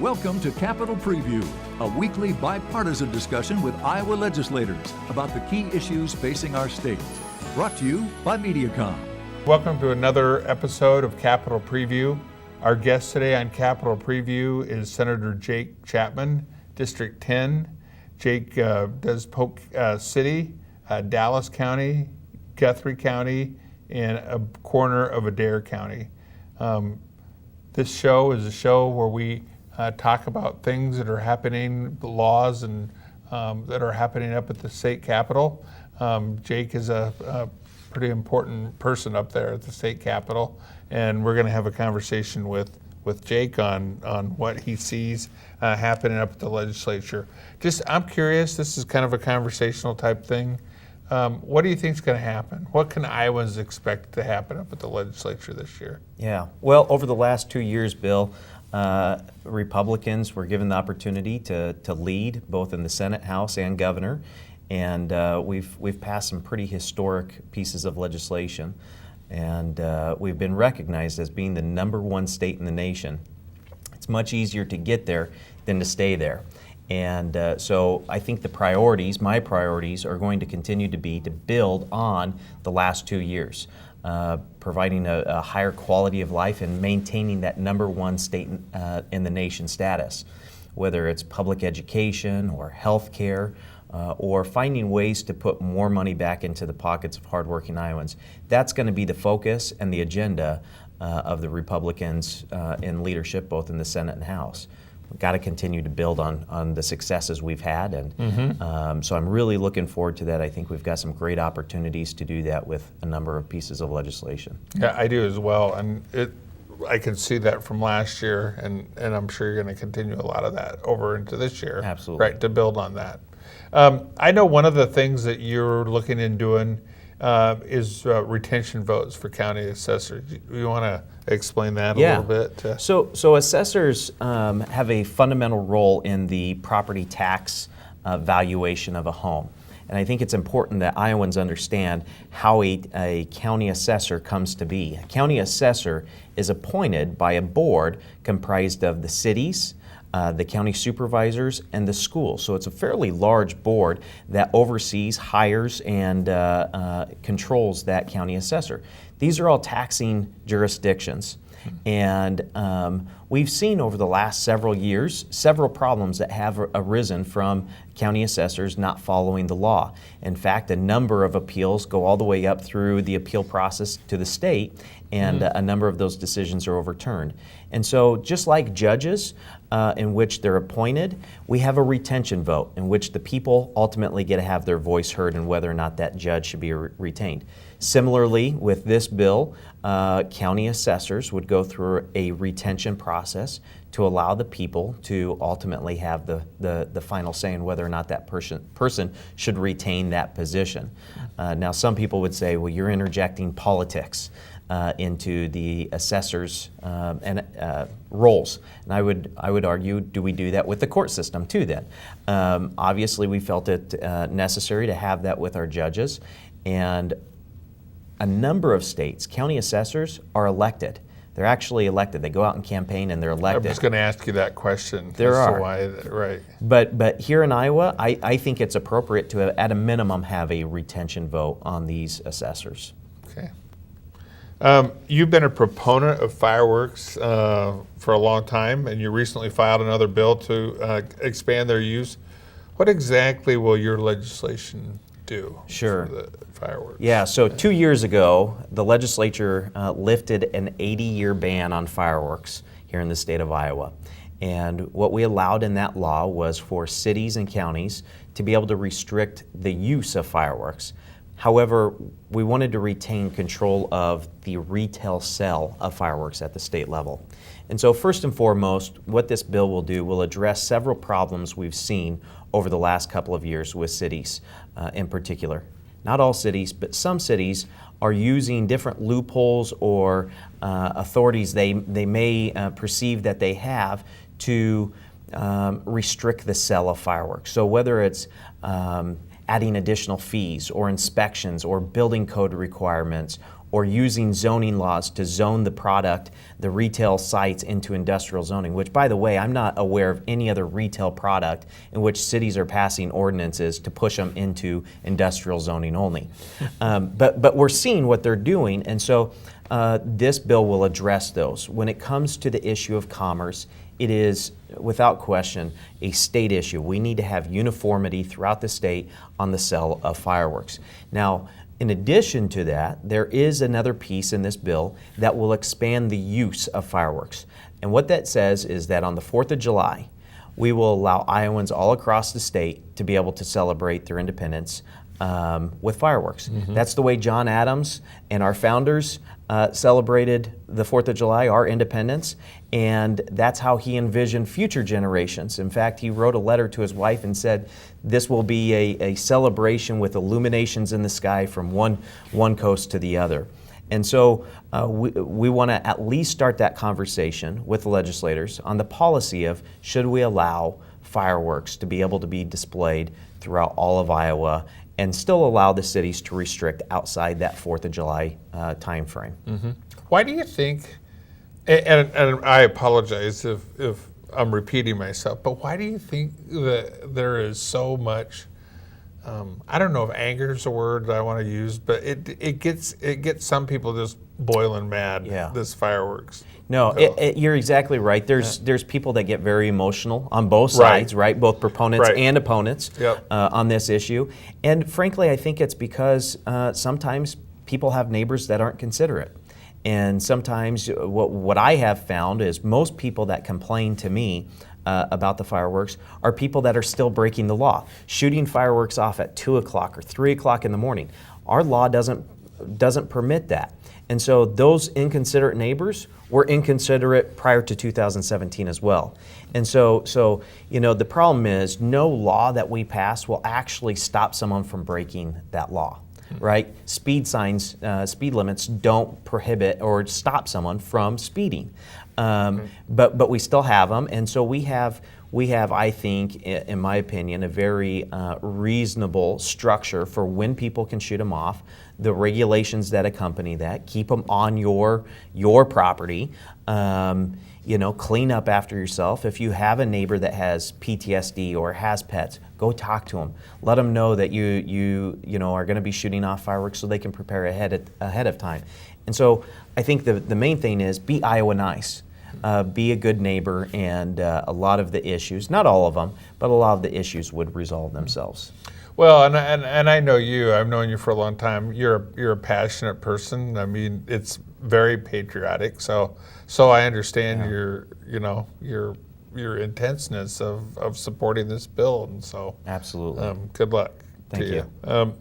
Welcome to Capitol Preview, a weekly bipartisan discussion with Iowa legislators about the key issues facing our state. Brought to you by Mediacom. Welcome to another episode of Capitol Preview. Our guest today on Capitol Preview is Senator Jake Chapman, District 10. Jake does Polk City, Dallas County, Guthrie County, and a corner of Adair County. This show is a show where we talk about things that are happening, the laws and that are happening up at the state capitol. Jake is a pretty important person up there at the state capitol, and we're going to have a conversation with Jake on what he sees happening up at the legislature. I'm curious, this is kind of a conversational type thing. What do you think is going to happen? What can Iowans expect to happen up at the legislature this year? Yeah, well, over the last 2 years, Bill, Republicans were given the opportunity to lead both in the Senate, House, and governor, and we've passed some pretty historic pieces of legislation, and we've been recognized as being the #1 state in the nation. It's much easier to get there than to stay there. And so I think my priorities are going to continue to be to build on the last 2 years, providing a higher quality of life and maintaining that #1 state in the nation status, whether it's public education or health care, or finding ways to put more money back into the pockets of hardworking Iowans. That's going to be the focus and the agenda of the Republicans in leadership, both in the Senate and House. We've got to continue to build on the successes we've had, and so I'm really looking forward to that. I think we've got some great opportunities to do that with a number of pieces of legislation. Yeah, I do as well, and I can see that from last year, and I'm sure you're going to continue a lot of that over into this year. Absolutely. Right, to build on that. I know one of the things that you're looking in doing is retention votes for county assessors. You want to explain that a little bit? So assessors have a fundamental role in the property tax valuation of a home. And I think it's important that Iowans understand how a county assessor comes to be. A county assessor is appointed by a board comprised of the cities, the county supervisors, and the schools. So it's a fairly large board that oversees, hires, and controls that county assessor. These are all taxing jurisdictions. And we've seen over the last several years several problems that have arisen from county assessors not following the law. In fact, a number of appeals go all the way up through the appeal process to the state, and a number of those decisions are overturned. And so just like judges in which they're appointed, we have a retention vote in which the people ultimately get to have their voice heard in whether or not that judge should be retained. Similarly, with this bill, county assessors would go through a retention process to allow the people to ultimately have the final say in whether or not that person should retain that position. Now, some people would say, well, you're interjecting politics into the assessors' roles. And I would argue, do we do that with the court system too then? Obviously, we felt it necessary to have that with our judges. And a number of states, county assessors are elected. They're actually elected. They go out and campaign and they're elected. I was going to ask you that question. There are. Right. But here in Iowa, I think it's appropriate to, at a minimum, have a retention vote on these assessors. Okay. You've been a proponent of fireworks for a long time, and you recently filed another bill to expand their use. What exactly will your legislation do for the fireworks? Yeah, so 2 years ago, the legislature lifted an 80-year ban on fireworks here in the state of Iowa. And what we allowed in that law was for cities and counties to be able to restrict the use of fireworks. However, we wanted to retain control of the retail sale of fireworks at the state level. And so first and foremost, what this bill will do will address several problems we've seen over the last couple of years with cities in particular. Not all cities, but some cities are using different loopholes or authorities they may perceive that they have to restrict the sale of fireworks. So whether it's adding additional fees or inspections or building code requirements or using zoning laws to zone the product, the retail sites, into industrial zoning, which, by the way, I'm not aware of any other retail product in which cities are passing ordinances to push them into industrial zoning only. But we're seeing what they're doing, and so this bill will address those. When it comes to the issue of commerce, it is, without question, a state issue. We need to have uniformity throughout the state on the sale of fireworks. Now, in addition to that, there is another piece in this bill that will expand the use of fireworks. And what that says is that on the 4th of July, we will allow Iowans all across the state to be able to celebrate their independence with fireworks. Mm-hmm. That's the way John Adams and our founders celebrated the 4th of July, our independence, and that's how he envisioned future generations. In fact, he wrote a letter to his wife and said, this will be a celebration with illuminations in the sky from one coast to the other. And so we want to at least start that conversation with the legislators on the policy of, should we allow fireworks to be able to be displayed throughout all of Iowa and still allow the cities to restrict outside that 4th of July time frame. Mm-hmm. Why do you think, and I apologize if I'm repeating myself, but why do you think that there is so much, I don't know if anger is a word that I want to use, but it gets some people just boiling mad, this fireworks. No, you're exactly right. There's people that get very emotional on both sides, right? Both proponents and opponents on this issue. And frankly, I think it's because sometimes people have neighbors that aren't considerate. And sometimes what I have found is most people that complain to me about the fireworks are people that are still breaking the law, shooting fireworks off at 2 o'clock or 3 o'clock in the morning. Our law doesn't permit that. And so those inconsiderate neighbors were inconsiderate prior to 2017 as well. And so the problem is no law that we pass will actually stop someone from breaking that law, right? Speed signs, speed limits don't prohibit or stop someone from speeding. But we still have them, and so we have, I think, in my opinion, a very reasonable structure for when people can shoot them off, the regulations that accompany that, keep them on your property, clean up after yourself. If you have a neighbor that has PTSD or has pets, go talk to them. Let them know that you are going to be shooting off fireworks so they can prepare ahead of time. And so I think the main thing is be Iowa nice. Be a good neighbor, and a lot of the issues, not all of them, but a lot of the issues would resolve themselves. Well, and I know you. I've known you for a long time. You're a passionate person. I mean, it's very patriotic. So I understand your intenseness of supporting this bill, and so absolutely. Good luck. Thank to you.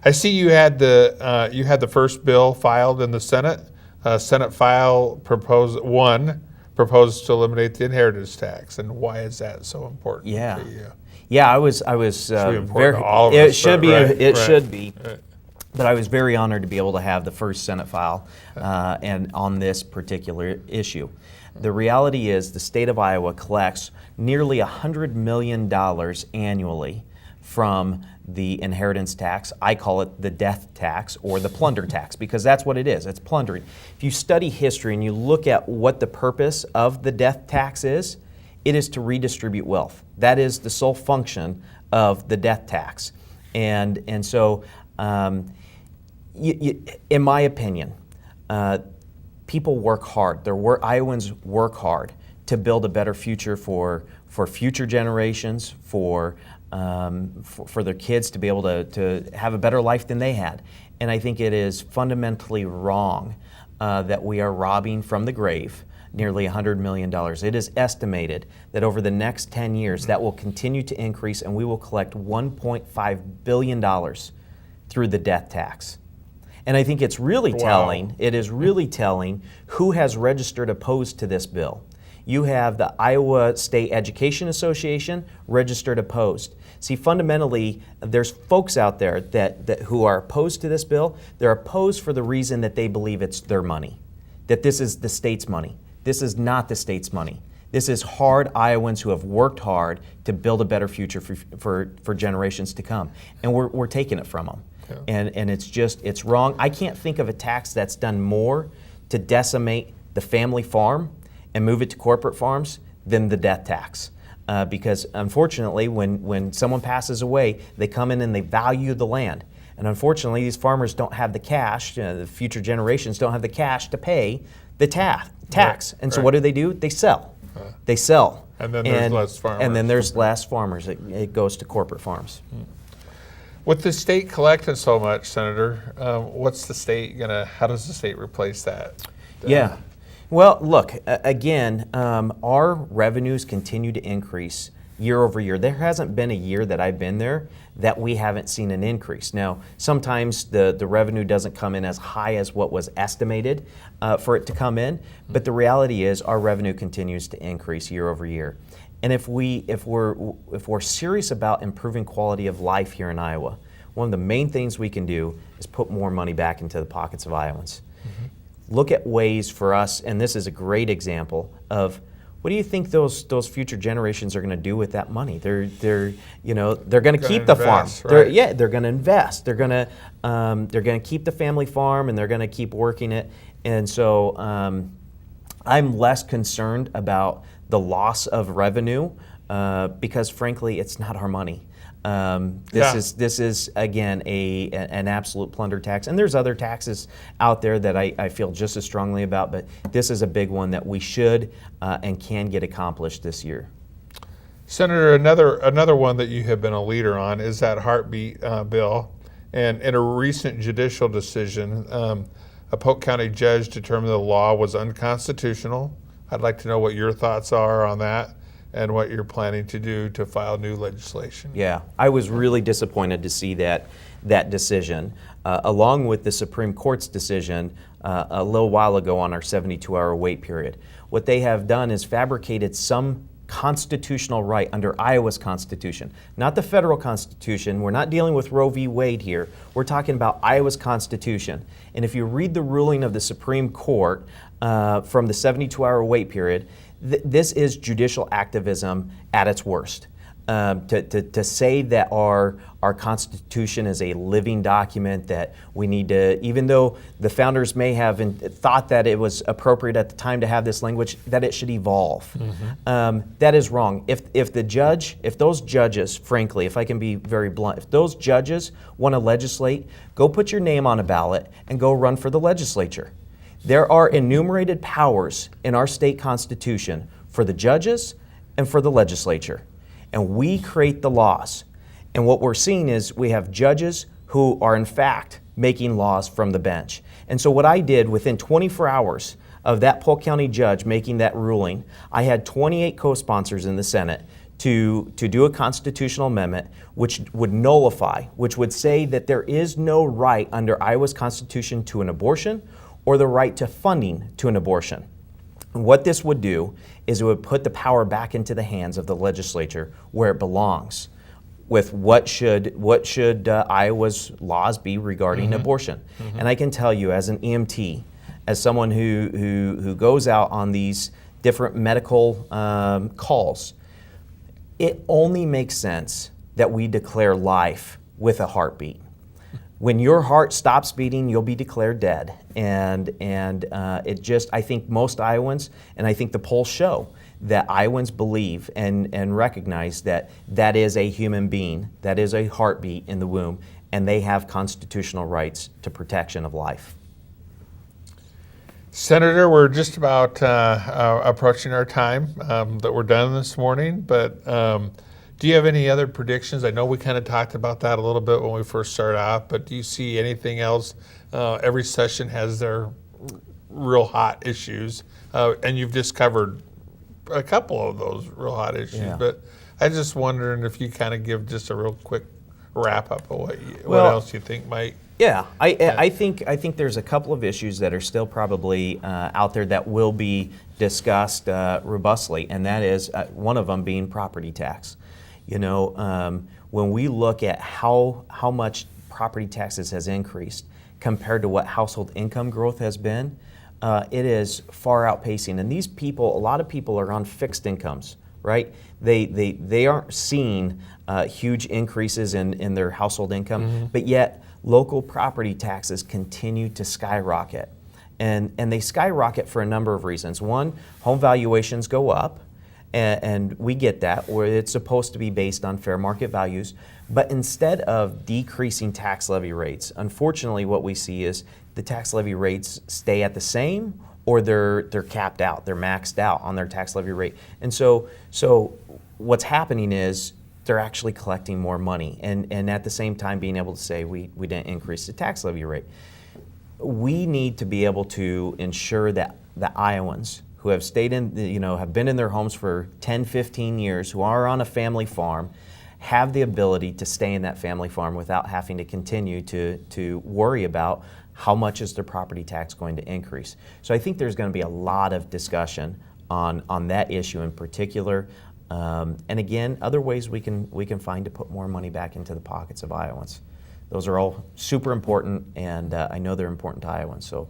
I see you had the first bill filed in the Senate. Senate file proposed to eliminate the inheritance tax, and why is that so important to you? Yeah, I was very. All of it us, should be. Right. Should be. Right. But I was very honored to be able to have the first Senate file, and on this particular issue. The reality is, the state of Iowa collects nearly $100 million annually from the inheritance tax. I call it the death tax or the plunder tax, because that's what it is. It's plundering. If you study history and you look at what the purpose of the death tax is, it is to redistribute wealth. That is the sole function of the death tax. And so, in my opinion, people work hard. Iowans work hard to build a better future for future generations, for their kids to be able to have a better life than they had. And I think it is fundamentally wrong that we are robbing from the grave nearly $100 million. It is estimated that over the next 10 years that will continue to increase, and we will collect $1.5 billion through the death tax. And I think it's really telling, it is really telling who has registered opposed to this bill. You have the Iowa State Education Association registered opposed. See, fundamentally, there's folks out there that who are opposed to this bill. They're opposed for the reason that they believe it's their money, that this is the state's money. This is not the state's money. This is hard Iowans who have worked hard to build a better future for generations to come, and we're taking it from them. And it's wrong. I can't think of a tax that's done more to decimate the family farm and move it to corporate farms than the death tax. Because unfortunately, when someone passes away, they come in and they value the land. And unfortunately, these farmers don't have the cash, the future generations don't have the cash to pay the tax. Right. And so what do? They sell. They sell. And then there's less farmers. And then there's less farmers. It goes to corporate farms. With the state collecting so much, Senator, what's the state how does the state replace that? Yeah. Well, look, again, our revenues continue to increase year over year. There hasn't been a year that I've been there that we haven't seen an increase. Now, sometimes the revenue doesn't come in as high as what was estimated for it to come in, but the reality is our revenue continues to increase year over year. And if we're serious about improving quality of life here in Iowa, one of the main things we can do is put more money back into the pockets of Iowans. Look at ways for us, and this is a great example of what do you think those future generations are going to do with that money? They're going to keep the farm. Right? They're going to invest. They're going to keep the family farm, and they're going to keep working it. And so I'm less concerned about the loss of revenue because, frankly, it's not our money. This is again an absolute plunder tax, and there's other taxes out there that I feel just as strongly about, but this is a big one that we should and can get accomplished this year. Senator, another one that you have been a leader on is that heartbeat bill, and in a recent judicial decision, a Polk County judge determined the law was unconstitutional. I'd like to know what your thoughts are on that, and what you're planning to do to file new legislation. Yeah, I was really disappointed to see that decision, along with the Supreme Court's decision a little while ago on our 72-hour wait period. What they have done is fabricated some constitutional right under Iowa's Constitution, not the federal Constitution. We're not dealing with Roe v. Wade here. We're talking about Iowa's Constitution. And if you read the ruling of the Supreme Court from the 72-hour wait period, this is judicial activism at its worst. To say that our Constitution is a living document that we need to, even though the founders may have thought that it was appropriate at the time to have this language, that it should evolve. That is wrong. If those judges, frankly, if I can be very blunt, if those judges want to legislate, go put your name on a ballot and go run for the legislature. There are enumerated powers in our state constitution for the judges and for the legislature. And we create the laws. And what we're seeing is we have judges who are in fact making laws from the bench. And so what I did within 24 hours of that Polk County judge making that ruling, I had 28 co-sponsors in the Senate to do a constitutional amendment which would nullify, which would say that there is no right under Iowa's Constitution to an abortion or the right to funding to an abortion. And what this would do is it would put the power back into the hands of the legislature where it belongs, with what should Iowa's laws be regarding abortion. And I can tell you, as an EMT, as someone who goes out on these different medical calls, it only makes sense that we declare life with a heartbeat. When your heart stops beating, you'll be declared dead. And I think most Iowans, and I think the polls show, that Iowans believe and recognize that that is a human being, that is a heartbeat in the womb, and they have constitutional rights to protection of life. Senator, we're just about approaching our time that we're done this morning, but do you have any other predictions? I know we kind of talked about that a little bit when we first started out, but do you see anything else? Every session has their real hot issues, and you've just covered a couple of those real hot issues, but I just wondering if you kind of give just a real quick wrap up of what else you think might. Yeah, I think there's a couple of issues that are still probably out there that will be discussed robustly, and that is one of them being property tax. You know, when we look at how much property taxes has increased compared to what household income growth has been, it is far outpacing. And these people, a lot of people are on fixed incomes, right? They aren't seeing huge increases in their household income, but yet local property taxes continue to skyrocket. And they skyrocket for a number of reasons. One, home valuations go up, and we get that, where it's supposed to be based on fair market values. But instead of decreasing tax levy rates, unfortunately what we see is the tax levy rates stay at the same, or they're capped out, they're maxed out on their tax levy rate. And so what's happening is they're actually collecting more money, and at the same time being able to say we didn't increase the tax levy rate. We need to be able to ensure that the Iowans who have stayed in, have been in their homes for 10, 15 years, who are on a family farm, have the ability to stay in that family farm without having to continue to worry about how much is their property tax going to increase. So I think there's going to be a lot of discussion on that issue in particular. And again, other ways we can find to put more money back into the pockets of Iowans. Those are all super important, and I know they're important to Iowans. So,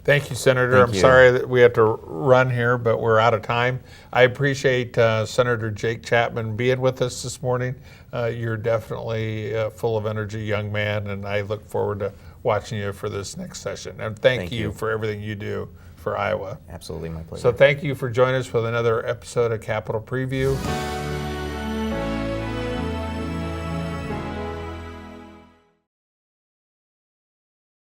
thank you, Senator. I'm sorry that we have to run here, but we're out of time. I appreciate Senator Jake Chapman being with us this morning. You're definitely full of energy, young man, and I look forward to watching you for this next session. And thank you for everything you do for Iowa. Absolutely, my pleasure. So thank you for joining us with another episode of Capitol Preview.